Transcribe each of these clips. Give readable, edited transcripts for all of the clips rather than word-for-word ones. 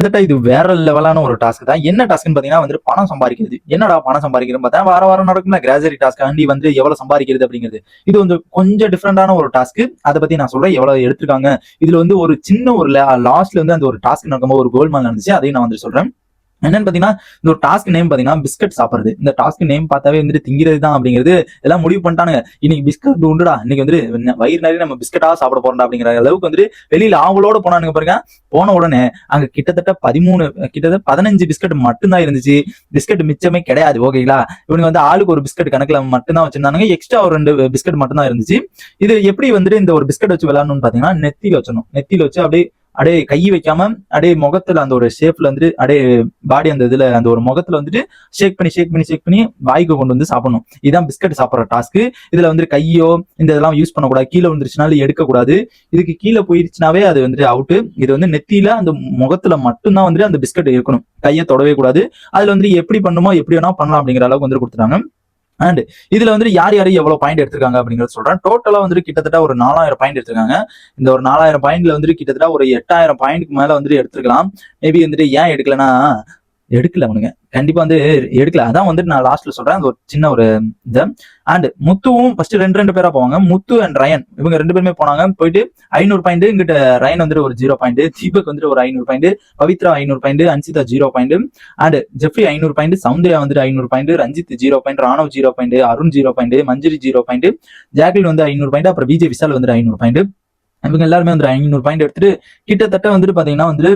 இது வேற லெவலான ஒரு டாஸ்க் தான். என்ன டாஸ்க்னு பாத்தீங்கன்னா வந்து பணம் சம்பாதிக்கிறது. என்னடா பணம் சம்பாதிக்கிறேன்னு பார்த்தா வார வாரம் நடக்கும்ல கிராசரி டாஸ்க் ஆண்டி வந்து எவ்வளவு சம்பாதிக்கிறது அப்படிங்கிறது. இது வந்து கொஞ்சம் டிஃப்ரெண்டான ஒரு டாஸ்க். அதை பத்தி நான் சொல்றேன் எவ்வளவு எடுத்திருக்காங்க. இதுல வந்து ஒரு சின்ன ஒரு லாஸ்ட்ல வந்து அந்த ஒரு டாஸ்க் நடக்கும்போது ஒரு கோல்மால் நடந்துச்சு. அதையும் நான் வந்து சொல்றேன். என்னன்னு பாத்தீங்கன்னா இந்த ஒரு டாஸ்க் நேம் பாத்தீங்கன்னா பிஸ்கட் சாப்பிடுறது. இந்த டாஸ்க் நேம் பார்த்தாவே வந்துட்டு திங்கிறது தான் அப்படிங்கிறது எல்லாம் முடிவு பண்ணிட்டானுங்க. இன்னைக்கு பிஸ்கட் உண்டுடா, இன்னைக்கு வந்து வயிறு நிறைய நம்ம பிஸ்கட்டா சாப்பிட போறோம்டா அப்படிங்கிற அளவுக்கு வந்துட்டு வெளியில ஆவலோட போனானுங்க பாருங்க. போன உடனே அங்க கிட்டத்தட்ட 15 பிஸ்கட் மட்டும்தான் இருந்துச்சு. பிஸ்கட் மிச்சமே கிடையாது. ஓகேங்களா, இவனுக்கு வந்து ஆளுக்கு ஒரு பிஸ்கட் கணக்குல மட்டும்தான் வச்சிருந்தானுங்க. எக்ஸ்ட்ரா ஒரு 2 பிஸ்கட் மட்டும் தான் இருந்துச்சு. இது எப்படி வந்துட்டு இந்த ஒரு பிஸ்கட் வச்சு விளையாடணும்னு பாத்தீங்கன்னா நெத்தியில வச்சிடணும். நெத்தியில வச்சு அப்படியே கை வைக்காம அப்படியே முகத்துல அந்த ஒரு ஷேப்ல வந்துட்டு அப்படியே பாடி அந்த இதுல அந்த ஒரு முகத்துல வந்துட்டு ஷேக் பண்ணி வாய்க்கு கொண்டு வந்து சாப்பிடணும். இதுதான் பிஸ்கட் சாப்பிடுற டாஸ்க். இதுல வந்து கையோ இந்த இதெல்லாம் யூஸ் பண்ணக்கூடாது. கீழே வந்துருச்சுனாலும் எடுக்கக்கூடாது. இதுக்கு கீழே போயிருச்சுனாவே அது வந்துட்டு அவுட்டு. இது வந்து நெத்தியில அந்த முகத்துல மட்டும்தான் வந்துட்டு அந்த பிஸ்கட் இருக்கணும். கையை தொடவே கூடாது. அதுல வந்து எப்படி பண்ணுமோ எப்படி வேணா பண்ணலாம் அப்படிங்கிற அளவுக்கு வந்து கொடுத்துட்டாங்க. அண்ட் இதுல வந்து யார் எவ்வளவு பாயிண்ட் எடுத்திருக்காங்க அப்படிங்கறத சொல்றேன். டோட்டலா வந்து கிட்டத்தட்ட ஒரு 4000 பாயிண்ட் எடுத்திருக்காங்க. இந்த ஒரு 4000 பாயிண்ட்ல வந்து கிட்டத்தட்ட ஒரு 8000 பாயிண்ட்க்கு மேல வந்து எடுத்திருக்கலாம். மேபி வந்துட்டு ஏன் எடுக்கலன்னா எடுக்கல அவனுங்க. கண்டிப்பா வந்து எடுக்கல. அதான் வந்துட்டு நான் லாஸ்ட்ல சொல்றேன். அந்த ஒரு சின்ன ஒரு இது. அண்ட் முத்துவும் ஃபர்ஸ்ட் ரெண்டு பேரா போவாங்க. முத்து அண்ட் ரயன் இவங்க 2 பேருமே போனாங்க. போயிட்டு 500 பாயிண்ட். இங்கிட்ட ரயன் வந்துட்டு ஒரு 0 பாயிண்ட், தீபக் வந்துட்டு ஒரு 500 point, Pavithra 500 point, Anshitha 0 point, and Jeffrey 500 point, Soundarya வந்துட்டு 500 point, Ranjith 0 point, Raanav 0 point, Arun 0 point, Manjari 0 point, Jacqueline வந்து 500 பாயிண்ட், அப்புறம் விஜய் விஷால் வந்துட்டு 500 பாயிண்ட். இவங்க எல்லாருமே வந்து 500 பாயிண்ட் எடுத்துட்டு கிட்டத்தட்ட வந்துட்டு பாத்தீங்கன்னா வந்து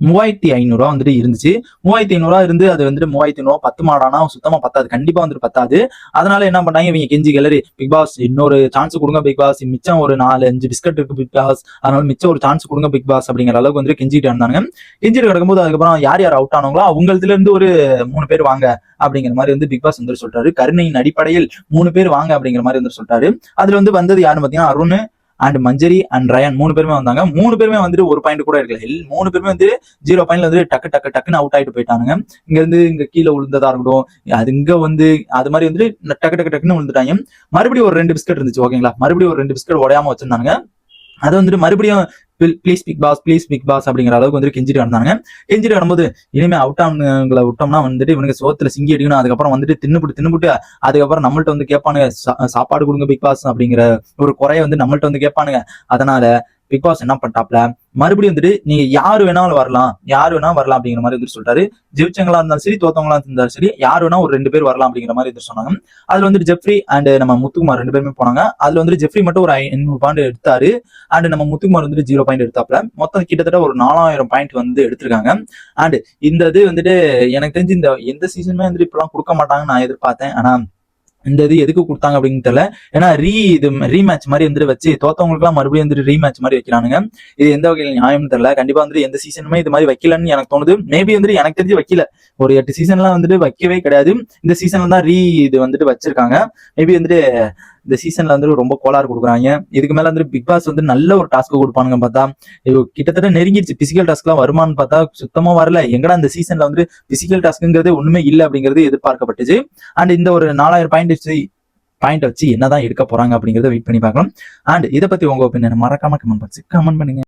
3500 வந்துட்டு இருந்துச்சு. 3500 இருந்து அது வந்துட்டு 3500 10 மாடானா சுத்தமா பத்தாது. கண்டிப்பா வந்துட்டு பத்தாது. அதனால என்ன பண்ணாங்க இவங்க கெஞ்சி கிளறி பிக் பாஸ் இன்னொரு சான்ஸ் கொடுங்க பிக் பாஸ், மிச்சம் ஒரு 4-5 பிஸ்கட் இருக்கு பிக் பாஸ், அதனால மிச்சம் ஒரு சான்ஸ் கொடுங்க பிக் பாஸ் அப்படிங்கிற அளவுக்கு வந்து கெஞ்சிட்டு இருந்தாங்க. கெஞ்சிட்டு கிடக்கும்போது அதுக்கப்புறம் யார் அவுட் ஆனவங்களோ அவங்களதுல இருந்து ஒரு 3 பேர் வாங்க அப்படிங்கிற மாதிரி வந்து பிக் பாஸ் வந்து சொல்றாரு. கருணையின் அடிப்படையில் 3 பேர் வாங்க அப்படிங்கிற மாதிரி வந்து சொல்றாரு. அதுல வந்து வந்தது யாருன்னு பாத்தீங்கன்னா Arun and Manjari and Ryan 3 பேருமே வந்தாங்க. 3 பேருமே வந்துட்டு ஒரு பாயிண்ட் கூட இருக்கல. 3 பேருமே வந்து 0 பாயிண்ட்ல வந்து டக்குன்னு அவுட் ஆயிட்டு போயிட்டானுங்க. இங்க இருந்து இங்க கீழே விழுந்ததா இருக்கட்டும், அது இங்க வந்து அது மாதிரி வந்து டக்குன்னு விழுந்துட்டாங்க. மறுபடியும் ஒரு 2 பிஸ்கட் இருந்துச்சு. ஓகேங்களா, மறுபடியும் ஒரு 2 பிஸ்கட் உடையாம வச்சிருந்தாங்க. அதை வந்துட்டு மறுபடியும் ப்ளீஸ் பிக் பாஸ் அப்படிங்கிற அளவுக்கு வந்து கெஞ்சிட்டு வந்தாங்க. கெஞ்சிட்டு வரும்போது இனிமே அவுட் ஆனவங்களை விட்டோம்னா வந்துட்டு இவனுக்கு சோத்துல சிங்கி அடிக்கணும். அதுக்கப்புறம் வந்துட்டு தின்னுபிட்டு அதுக்கப்புறம் நம்மள்ட்ட வந்து கேட்பானுங்க சாப்பாடு கொடுங்க பிக் பாஸ் அப்படிங்கிற ஒரு குறைய வந்து நம்மள்ட்ட வந்து கேட்பானுங்க. அதனால பிக் பாஸ் என்ன பண்ணிட்டாப்ல மறுபடியும் வந்துட்டு நீங்க யாரு வேணாலும் வரலாம் அப்படிங்கிற மாதிரி வந்து சொல்லிட்டாரு. ஜெயிச்சவங்களா இருந்தாலும் சரி தோத்தவங்களா இருந்தாலும் சரி யாரு வேணா ஒரு 2 பேர் வரலாம் அப்படிங்கிற மாதிரி வந்து சொன்னாங்க. அதுல வந்துட்டு ஜெஃப்ரி அண்ட் நம்ம முத்துக்குமார் 2 பேருமே போனாங்க. அதுல வந்துட்டு ஜெஃப்ரி மட்டும் ஒரு 500 பாயிண்ட் எடுத்தாரு. அண்ட் நம்ம முத்துக்குமார் வந்துட்டு 0 பாயிண்ட் எடுத்தாப்ல. மொத்தம் கிட்டத்தட்ட ஒரு 4000 பாயிண்ட் வந்து எடுத்திருக்காங்க. அண்ட் இந்த இது வந்துட்டு எனக்கு தெரிஞ்சு இந்த எந்த சீசனுமே வந்துட்டு இப்பெல்லாம் கொடுக்க மாட்டாங்கன்னு நான் எதிர்பார்த்தேன். ஆனா இந்த இது எதுக்கு கொடுத்தாங்க அப்படின்னு தெரியல. ஏன்னா ரீமேட்ச் மாதிரி வந்துட்டு வச்சு தோத்தவங்களுக்கு எல்லாம் மறுபடியும் வந்துட்டு ரீமேட்ச் மாதிரி வைக்கிறானுங்க. இது எந்த வகையில் நியாயம்னு தெரியல. கண்டிப்பா வந்துட்டு எந்த சீசனுமே இது மாதிரி வைக்கலன்னு எனக்கு தோணுது. மேபி வந்துட்டு எனக்கு தெரிஞ்சு வைக்கல. ஒரு 8 சீசன்லாம் வந்துட்டு வைக்கவே கிடையாது. இந்த சீசன்ல தான் இது வந்துட்டு வச்சிருக்காங்க. மேபி வந்துட்டு இந்த சீசன்ல வந்து ரொம்ப கோளாறு கொடுக்குறாங்க. இதுக்கு மேல வந்து பிக் பாஸ் வந்து நல்ல ஒரு டாஸ்க் கொடுப்பானுங்க பார்த்தா கிட்டத்தட்ட நெருங்கிடுச்சு. பிசிக்கல் டாஸ்க் எல்லாம் வருமானு பார்த்தா சுத்தமா வரல. எங்கடா இந்த சீசன்ல வந்து பிசிக்கல் டாஸ்க்ங்கிறது ஒண்ணுமே இல்லை அப்படிங்கிறது எதிர்பார்க்கப்பட்டுச்சு. அண்ட் இந்த ஒரு 4000 பாயிண்ட் வச்சு என்னதான் எடுக்க போறாங்க அப்படிங்கறத வெயிட் பண்ணி பார்க்கலாம். அண்ட் இதை பத்தி உங்க ஒப்பீனியன் மறக்காம கமெண்ட் பண்ணுங்க.